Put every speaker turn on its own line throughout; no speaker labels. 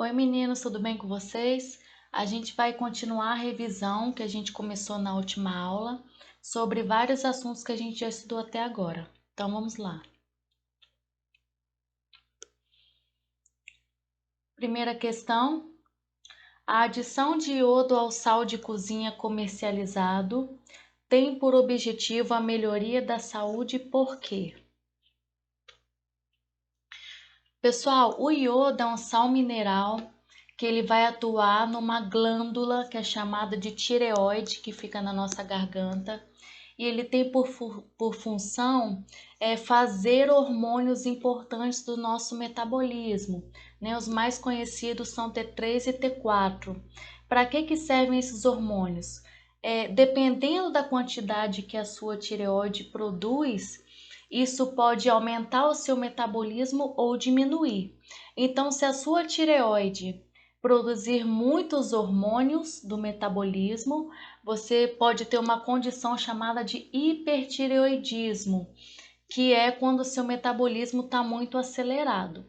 Oi meninos, tudo bem com vocês? A gente vai continuar a revisão que a gente começou na última aula sobre vários assuntos que a gente já estudou até agora. Então vamos lá. Primeira questão: a adição de iodo ao sal de cozinha comercializado tem por objetivo a melhoria da saúde por quê? Pessoal, o iodo é um sal mineral que ele vai atuar numa glândula que é chamada de tireoide, que fica na nossa garganta, e ele tem por função fazer hormônios importantes do nosso metabolismo, né? Os mais conhecidos são T3 e T4. Para que servem esses hormônios? Dependendo da quantidade que a sua tireoide produz, isso pode aumentar o seu metabolismo ou diminuir. Então, se a sua tireoide produzir muitos hormônios do metabolismo, você pode ter uma condição chamada de hipertireoidismo, que é quando o seu metabolismo está muito acelerado.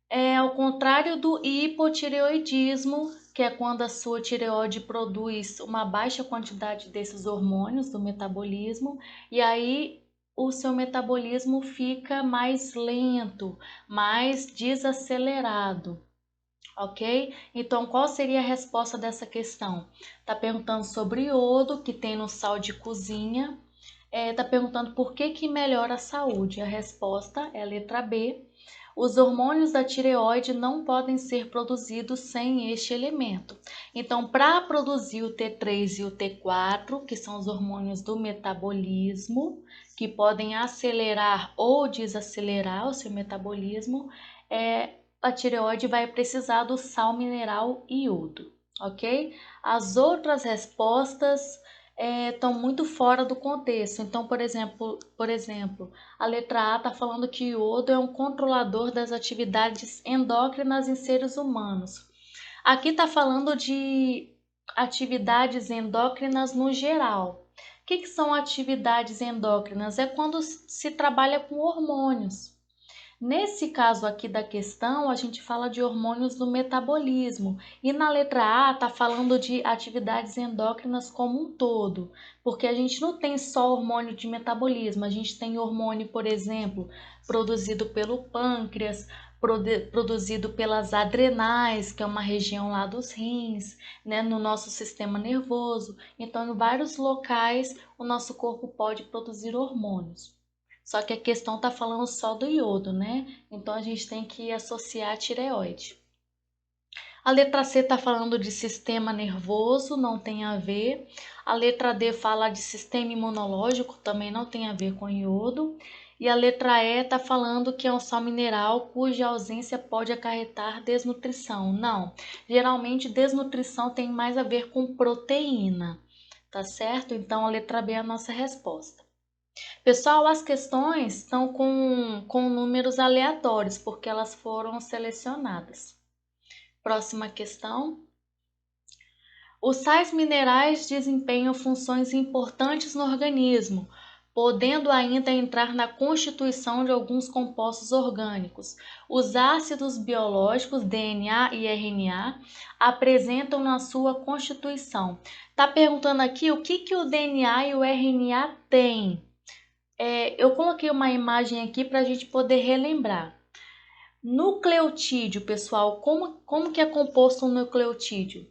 É ao contrário do hipotireoidismo, que é quando a sua tireoide produz uma baixa quantidade desses hormônios do metabolismo, e aí o seu metabolismo fica mais lento, mais desacelerado. Ok? Então, qual seria a resposta dessa questão? Está perguntando sobre iodo que tem no sal de cozinha. Está perguntando por que melhora a saúde. A resposta é a letra B. Os hormônios da tireoide não podem ser produzidos sem este elemento. Então, para produzir o T3 e o T4, que são os hormônios do metabolismo, que podem acelerar ou desacelerar o seu metabolismo, a tireoide vai precisar do sal mineral iodo, ok? As outras respostas estão muito fora do contexto. Então, por exemplo, a letra A está falando que o iodo é um controlador das atividades endócrinas em seres humanos. Aqui está falando de atividades endócrinas no geral. O que são atividades endócrinas? É quando se trabalha com hormônios. Nesse caso aqui da questão, a gente fala de hormônios do metabolismo e na letra A está falando de atividades endócrinas como um todo, porque a gente não tem só hormônio de metabolismo, a gente tem hormônio, por exemplo, produzido pelo pâncreas, produzido pelas adrenais, que é uma região lá dos rins, né, no nosso sistema nervoso. Então, em vários locais, o nosso corpo pode produzir hormônios. Só que a questão está falando só do iodo, né? Então a gente tem que associar a tireoide. A letra C está falando de sistema nervoso, não tem a ver. A letra D fala de sistema imunológico, também não tem a ver com iodo. E a letra E está falando que é um sal mineral cuja ausência pode acarretar desnutrição. Não, geralmente desnutrição tem mais a ver com proteína, tá certo? Então a letra B é a nossa resposta. Pessoal, as questões estão com números aleatórios, porque elas foram selecionadas. Próxima questão. Os sais minerais desempenham funções importantes no organismo, podendo ainda entrar na constituição de alguns compostos orgânicos. Os ácidos biológicos, DNA e RNA, apresentam na sua constituição. Está perguntando aqui o que o DNA e o RNA têm. Eu coloquei uma imagem aqui para a gente poder relembrar. Nucleotídeo, pessoal, como que é composto um nucleotídeo?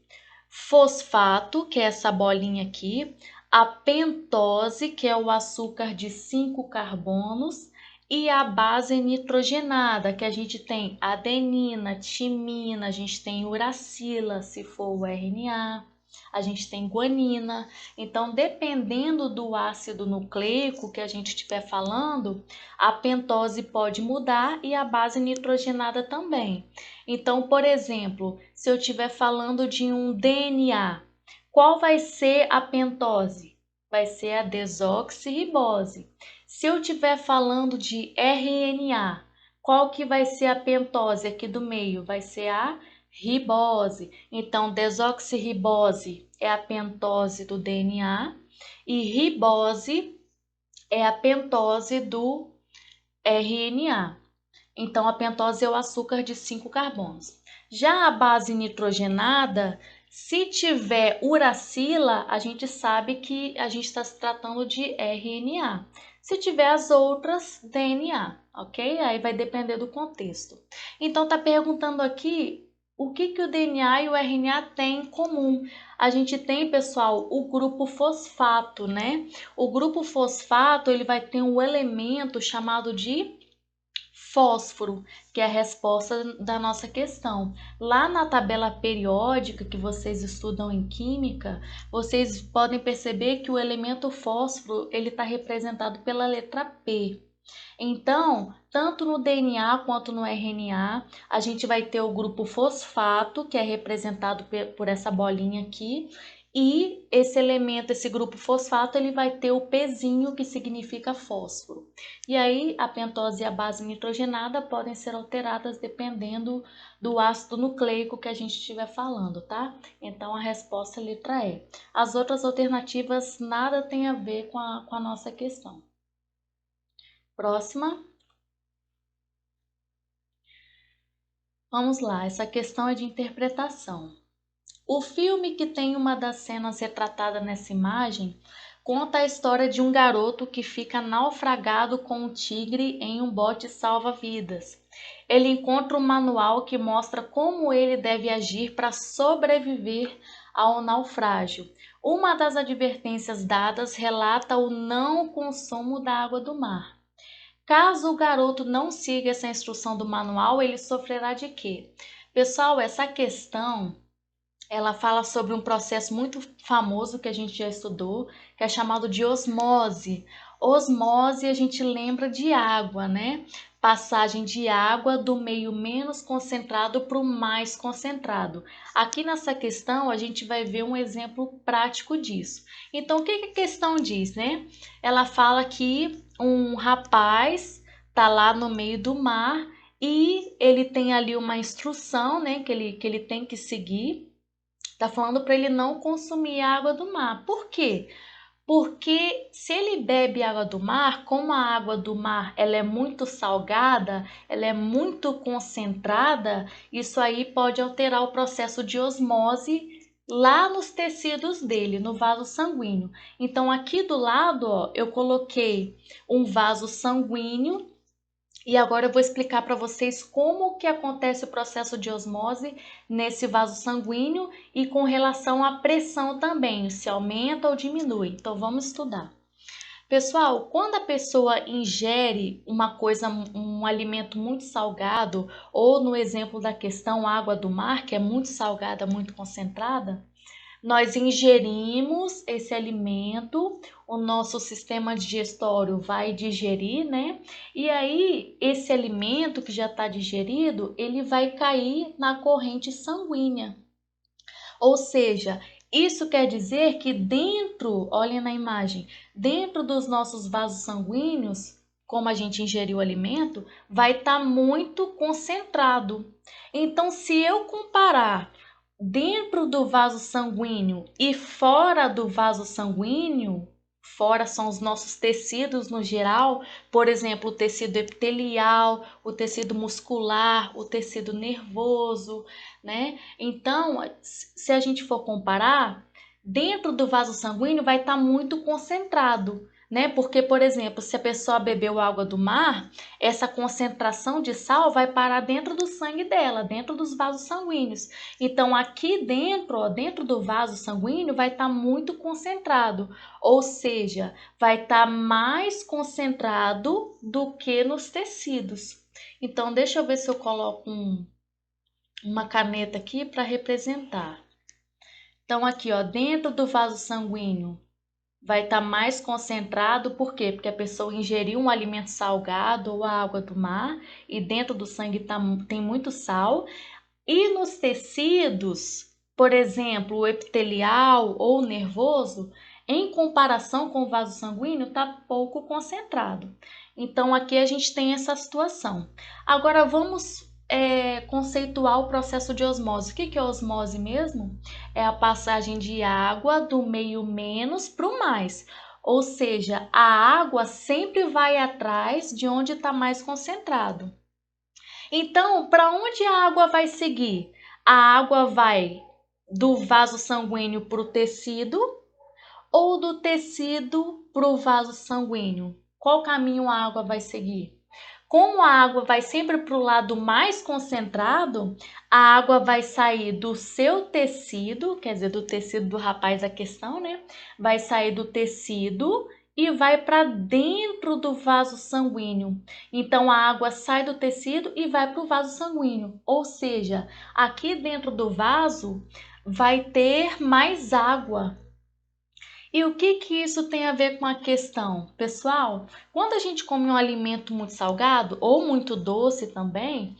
Fosfato, que é essa bolinha aqui, a pentose, que é o açúcar de 5 carbonos, e a base nitrogenada, que a gente tem adenina, timina, a gente tem uracila, se for o RNA. A gente tem guanina. Então, dependendo do ácido nucleico que a gente estiver falando, a pentose pode mudar e a base nitrogenada também. Então, por exemplo, se eu estiver falando de um DNA, qual vai ser a pentose? Vai ser a desoxirribose. Se eu estiver falando de RNA, qual que vai ser a pentose aqui do meio? Vai ser a ribose. Então, desoxirribose é a pentose do DNA e ribose é a pentose do RNA. Então, a pentose é o açúcar de 5 carbonos. Já a base nitrogenada, se tiver uracila, a gente sabe que a gente está se tratando de RNA. Se tiver as outras, DNA, ok? Aí vai depender do contexto. Então, está perguntando aqui o que o DNA e o RNA têm em comum. A gente tem, pessoal, o grupo fosfato, né? O grupo fosfato, ele vai ter um elemento chamado de fósforo, que é a resposta da nossa questão. Lá na tabela periódica que vocês estudam em química, vocês podem perceber que o elemento fósforo ele está representado pela letra P. Então, tanto no DNA quanto no RNA, a gente vai ter o grupo fosfato, que é representado por essa bolinha aqui, e esse elemento, esse grupo fosfato, ele vai ter o Pzinho, que significa fósforo. E aí, a pentose e a base nitrogenada podem ser alteradas dependendo do ácido nucleico que a gente estiver falando, tá? Então, a resposta é a letra E. As outras alternativas nada tem a ver com a nossa questão. Próxima. Vamos lá, essa questão é de interpretação. O filme que tem uma das cenas retratada nessa imagem conta a história de um garoto que fica naufragado com um tigre em um bote salva-vidas. Ele encontra um manual que mostra como ele deve agir para sobreviver ao naufrágio. Uma das advertências dadas relata o não consumo da água do mar. Caso o garoto não siga essa instrução do manual, ele sofrerá de quê? Pessoal, essa questão, ela fala sobre um processo muito famoso que a gente já estudou, que é chamado de osmose. Osmose a gente lembra de água, né? Passagem de água do meio menos concentrado para o mais concentrado. Aqui nessa questão a gente vai ver um exemplo prático disso. Então, o que a questão diz, né? Ela fala que um rapaz tá lá no meio do mar e ele tem ali uma instrução, né? Que ele tem que seguir. Tá falando para ele não consumir a água do mar. Por quê? Porque se ele bebe água do mar, como a água do mar ela é muito salgada, ela é muito concentrada, isso aí pode alterar o processo de osmose lá nos tecidos dele, no vaso sanguíneo. Então aqui do lado, ó, eu coloquei um vaso sanguíneo e agora eu vou explicar para vocês como que acontece o processo de osmose nesse vaso sanguíneo e com relação à pressão também, se aumenta ou diminui. Então vamos estudar. Pessoal, quando a pessoa ingere uma coisa, um alimento muito salgado, ou no exemplo da questão água do mar, que é muito salgada, muito concentrada, nós ingerimos esse alimento, o nosso sistema digestório vai digerir, né? E aí, esse alimento que já está digerido, ele vai cair na corrente sanguínea. Ou seja, isso quer dizer que dentro, olhem na imagem, dentro dos nossos vasos sanguíneos, como a gente ingeriu o alimento, vai estar muito concentrado. Então, se eu comparar dentro do vaso sanguíneo e fora do vaso sanguíneo, fora são os nossos tecidos no geral, por exemplo, o tecido epitelial, o tecido muscular, o tecido nervoso, né? Então, se a gente for comparar, dentro do vaso sanguíneo vai estar muito concentrado, né? Porque, por exemplo, se a pessoa bebeu água do mar, essa concentração de sal vai parar dentro do sangue dela, dentro dos vasos sanguíneos. Então, aqui dentro, ó, dentro do vaso sanguíneo, vai estar muito concentrado, ou seja, vai estar mais concentrado do que nos tecidos. Então, deixa eu ver se eu coloco uma caneta aqui para representar. Então, aqui, ó, dentro do vaso sanguíneo vai estar mais concentrado, por quê? Porque a pessoa ingeriu um alimento salgado ou a água do mar e dentro do sangue tem muito sal. E nos tecidos, por exemplo, o epitelial ou nervoso, em comparação com o vaso sanguíneo, está pouco concentrado. Então, aqui a gente tem essa situação. Agora, vamos conceituar o processo de osmose. O que é osmose mesmo? É a passagem de água do meio menos para o mais. Ou seja, a água sempre vai atrás de onde está mais concentrado. Então, para onde a água vai seguir? A água vai do vaso sanguíneo para o tecido ou do tecido para o vaso sanguíneo? Qual caminho a água vai seguir? Como a água vai sempre para o lado mais concentrado, a água vai sair do seu tecido, quer dizer, do tecido do rapaz a questão, né? Vai sair do tecido e vai para dentro do vaso sanguíneo. Então a água sai do tecido e vai para o vaso sanguíneo. Ou seja, aqui dentro do vaso vai ter mais água. E o que que isso tem a ver com a questão? Pessoal, quando a gente come um alimento muito salgado ou muito doce também,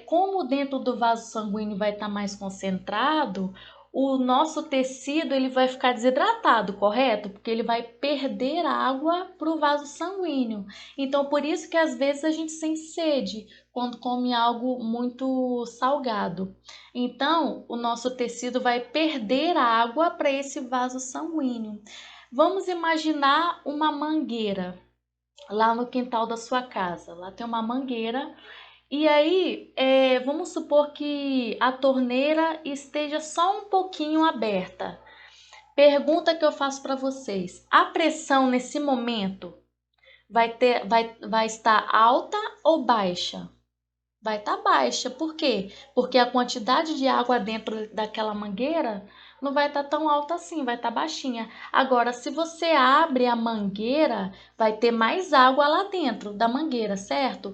como dentro do vaso sanguíneo vai estar mais concentrado, o nosso tecido ele vai ficar desidratado, correto? Porque ele vai perder água para o vaso sanguíneo. Então, por isso que às vezes a gente sente sede quando come algo muito salgado. Então, o nosso tecido vai perder água para esse vaso sanguíneo. Vamos imaginar uma mangueira lá no quintal da sua casa. Lá tem uma mangueira e aí, vamos supor que a torneira esteja só um pouquinho aberta. Pergunta que eu faço para vocês: a pressão nesse momento vai estar alta ou baixa? Vai estar baixa. Por quê? Porque a quantidade de água dentro daquela mangueira não vai estar tão alta assim, vai estar baixinha. Agora, se você abre a mangueira, vai ter mais água lá dentro da mangueira, certo?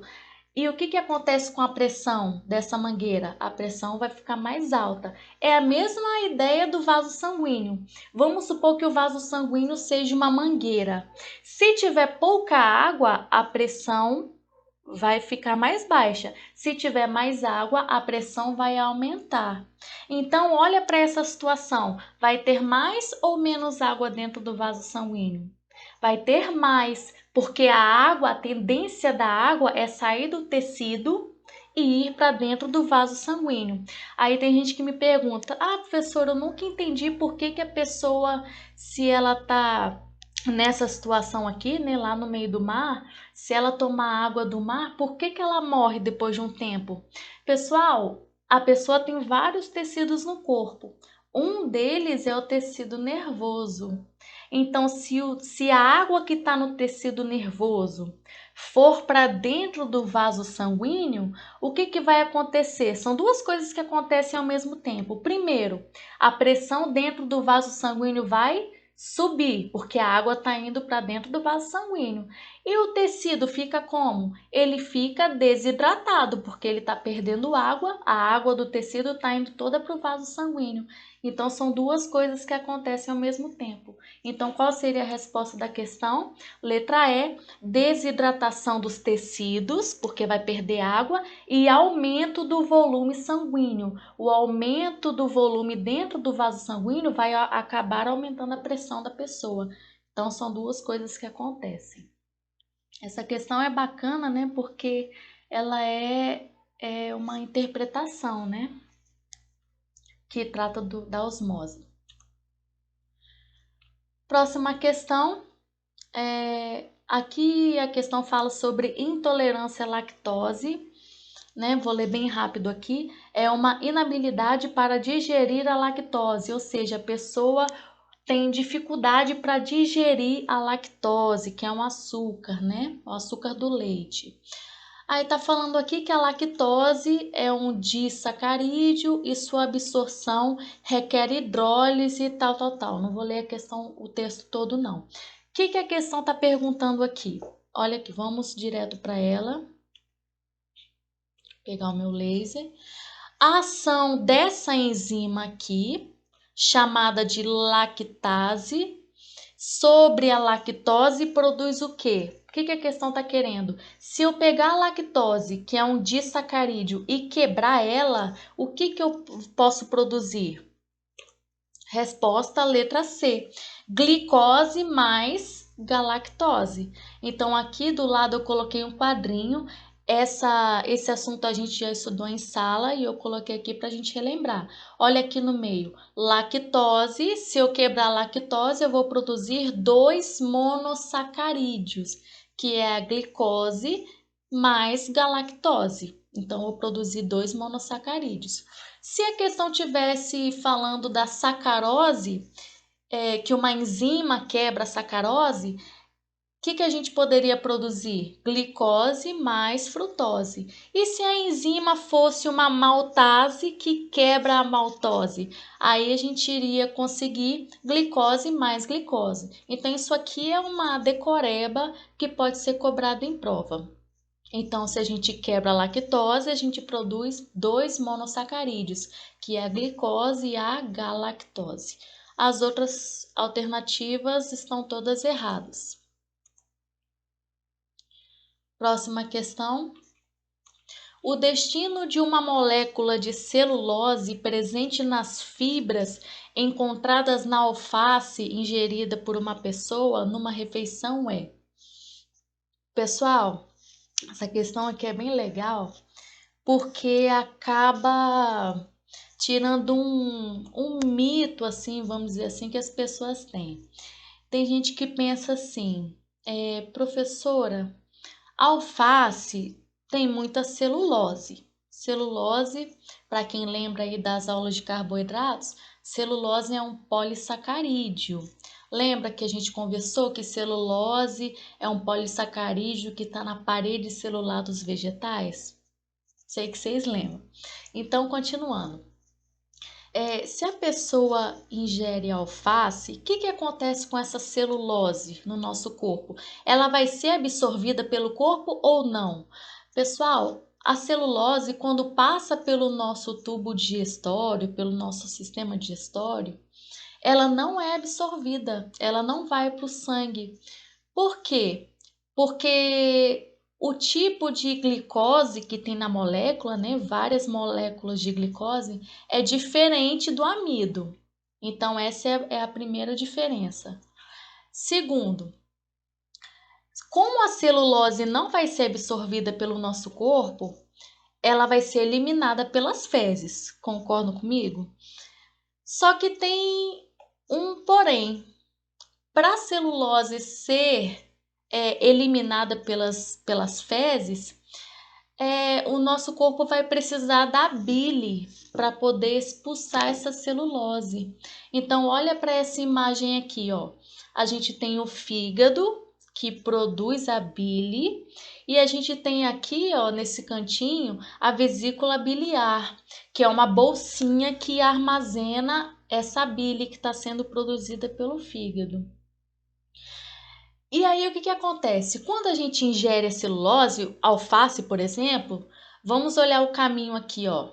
E o que que acontece com a pressão dessa mangueira? A pressão vai ficar mais alta. É a mesma ideia do vaso sanguíneo. Vamos supor que o vaso sanguíneo seja uma mangueira. Se tiver pouca água, a pressão vai ficar mais baixa. Se tiver mais água, a pressão vai aumentar. Então, olha para essa situação. Vai ter mais ou menos água dentro do vaso sanguíneo? Vai ter mais, porque a água, a tendência da água é sair do tecido e ir para dentro do vaso sanguíneo. Aí tem gente que me pergunta: "Ah, professora, eu nunca entendi por que que a pessoa, se ela tá nessa situação aqui, né, lá no meio do mar, se ela tomar água do mar, por que que ela morre depois de um tempo?" Pessoal, a pessoa tem vários tecidos no corpo. Um deles é o tecido nervoso. Então, se a água que está no tecido nervoso for para dentro do vaso sanguíneo, o que que vai acontecer? São duas coisas que acontecem ao mesmo tempo. Primeiro, a pressão dentro do vaso sanguíneo vai subir, porque a água está indo para dentro do vaso sanguíneo. E o tecido fica como? Ele fica desidratado, porque ele está perdendo água, a água do tecido está indo toda para o vaso sanguíneo. Então, são duas coisas que acontecem ao mesmo tempo. Então, qual seria a resposta da questão? Letra E, desidratação dos tecidos, porque vai perder água, e aumento do volume sanguíneo. O aumento do volume dentro do vaso sanguíneo vai acabar aumentando a pressão da pessoa. Então, são duas coisas que acontecem. Essa questão é bacana, né? Porque ela é uma interpretação, né? Que trata da osmose. Próxima questão. Aqui a questão fala sobre intolerância à lactose, né? Vou ler bem rápido aqui. É uma inabilidade para digerir a lactose, ou seja, a pessoa tem dificuldade para digerir a lactose, que é um açúcar, né? O açúcar do leite. Aí tá falando aqui que a lactose é um disacarídeo e sua absorção requer hidrólise e tal. Não vou ler a questão, o texto todo não. O que que a questão tá perguntando aqui? Olha aqui, vamos direto para ela. Vou pegar o meu laser. A ação dessa enzima aqui, chamada de lactase, sobre a lactose produz o quê? O que a questão está querendo? Se eu pegar a lactose, que é um disacarídeo, e quebrar ela, o que eu posso produzir? Resposta, letra C. Glicose mais galactose. Então, aqui do lado eu coloquei um quadrinho. Esse assunto a gente já estudou em sala e eu coloquei aqui para a gente relembrar. Olha aqui no meio, lactose. Se eu quebrar a lactose, eu vou produzir 2 monossacarídeos, que é a glicose mais galactose. Então, eu vou produzir 2 monossacarídeos. Se a questão tivesse falando da sacarose, que uma enzima quebra a sacarose, que a gente poderia produzir? Glicose mais frutose. E se a enzima fosse uma maltase que quebra a maltose? Aí a gente iria conseguir glicose mais glicose. Então, isso aqui é uma decoreba que pode ser cobrado em prova. Então, se a gente quebra a lactose, a gente produz 2 monossacarídeos, que é a glicose e a galactose. As outras alternativas estão todas erradas. Próxima questão. O destino de uma molécula de celulose presente nas fibras encontradas na alface ingerida por uma pessoa numa refeição é... Pessoal, essa questão aqui é bem legal porque acaba tirando um mito, assim, vamos dizer assim, que as pessoas têm. Tem gente que pensa assim, professora, alface tem muita celulose. Celulose, para quem lembra aí das aulas de carboidratos, celulose é um polissacarídeo. Lembra que a gente conversou que celulose é um polissacarídeo que está na parede celular dos vegetais? Sei que vocês lembram. Então, continuando. Se a pessoa ingere alface, o que acontece com essa celulose no nosso corpo? Ela vai ser absorvida pelo corpo ou não? Pessoal, a celulose, quando passa pelo nosso tubo digestório, pelo nosso sistema digestório, ela não é absorvida, ela não vai para o sangue. Por quê? Porque o tipo de glicose que tem na molécula, né, várias moléculas de glicose, é diferente do amido. Então, essa é a primeira diferença. Segundo, como a celulose não vai ser absorvida pelo nosso corpo, ela vai ser eliminada pelas fezes. Concordam comigo? Só que tem um porém. Para a celulose ser eliminada pelas fezes, o nosso corpo vai precisar da bile para poder expulsar essa celulose. Então, olha para essa imagem aqui, ó. A gente tem o fígado que produz a bile e a gente tem aqui, ó, nesse cantinho, a vesícula biliar, que é uma bolsinha que armazena essa bile que está sendo produzida pelo fígado. E aí, o que acontece? Quando a gente ingere a celulose, alface, por exemplo, vamos olhar o caminho aqui, ó.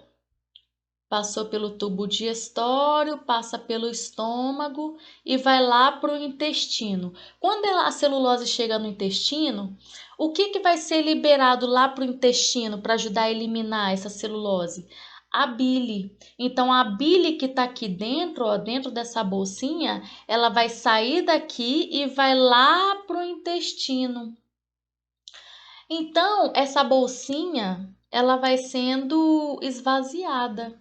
Passou pelo tubo digestório, passa pelo estômago e vai lá para o intestino. Quando a celulose chega no intestino, o que vai ser liberado lá para o intestino para ajudar a eliminar essa celulose? A bile. Então, a bile que está aqui dentro, ó, dentro dessa bolsinha, ela vai sair daqui e vai lá para o intestino. Então, essa bolsinha, ela vai sendo esvaziada.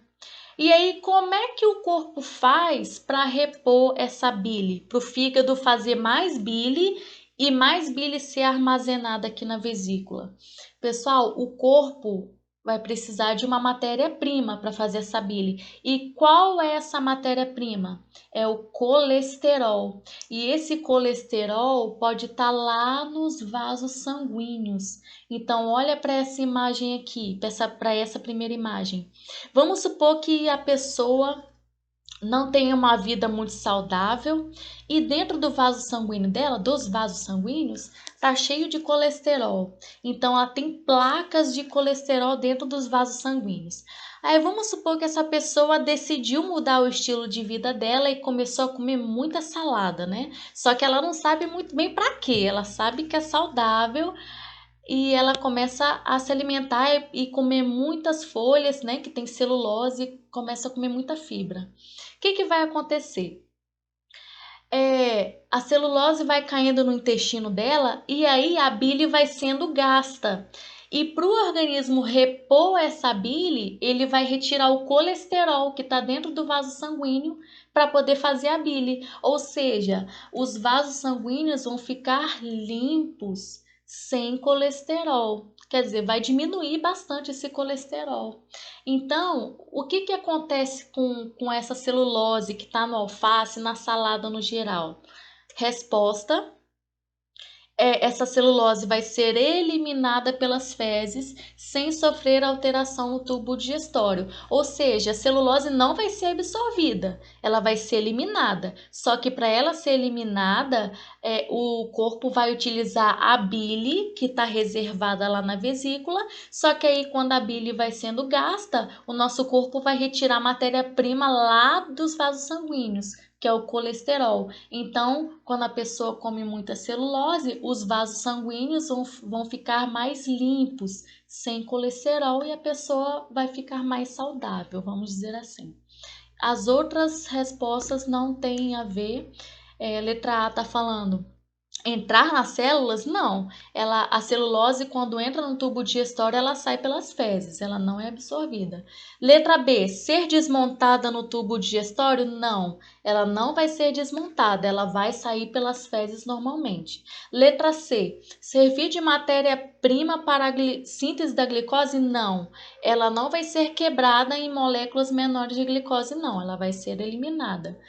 E aí, como é que o corpo faz para repor essa bile? Para o fígado fazer mais bile e mais bile ser armazenada aqui na vesícula. Pessoal, o corpo vai precisar de uma matéria-prima para fazer essa bile. E qual é essa matéria-prima? É o colesterol. E esse colesterol pode estar lá nos vasos sanguíneos. Então, olha para essa imagem aqui, para essa primeira imagem. Vamos supor que a pessoa não tenha uma vida muito saudável e dentro do vaso sanguíneo dela, dos vasos sanguíneos, tá cheio de colesterol. Então, ela tem placas de colesterol dentro dos vasos sanguíneos. Aí vamos supor que essa pessoa decidiu mudar o estilo de vida dela e começou a comer muita salada, né? Só que ela não sabe muito bem para quê. Ela sabe que é saudável e ela começa a se alimentar e comer muitas folhas, né, que tem celulose, começa a comer muita fibra. O que vai acontecer? A celulose vai caindo no intestino dela e aí a bile vai sendo gasta. E para o organismo repor essa bile, ele vai retirar o colesterol que está dentro do vaso sanguíneo para poder fazer a bile. Ou seja, os vasos sanguíneos vão ficar limpos, sem colesterol. quer dizer, vai diminuir bastante esse colesterol. Então, o que que acontece com essa celulose que está no alface, na salada no geral? Resposta: essa celulose vai ser eliminada pelas fezes sem sofrer alteração no tubo digestório. Ou seja, a celulose não vai ser absorvida, ela vai ser eliminada. Só que para ela ser eliminada, o corpo vai utilizar a bile, que está reservada lá na vesícula. Só que aí, quando a bile vai sendo gasta, o nosso corpo vai retirar a matéria-prima lá dos vasos sanguíneos, que é o colesterol. Então, quando a pessoa come muita celulose, os vasos sanguíneos vão ficar mais limpos, sem colesterol, e a pessoa vai ficar mais saudável, vamos dizer assim. As outras respostas não têm a ver. Letra A está falando entrar nas células? Não. A celulose, quando entra no tubo digestório, ela sai pelas fezes, ela não é absorvida. Letra B, ser desmontada no tubo digestório? Não, ela não vai ser desmontada, ela vai sair pelas fezes normalmente. Letra C, servir de matéria-prima para a síntese da glicose? Não, ela não vai ser quebrada em moléculas menores de glicose, não, ela vai ser eliminada.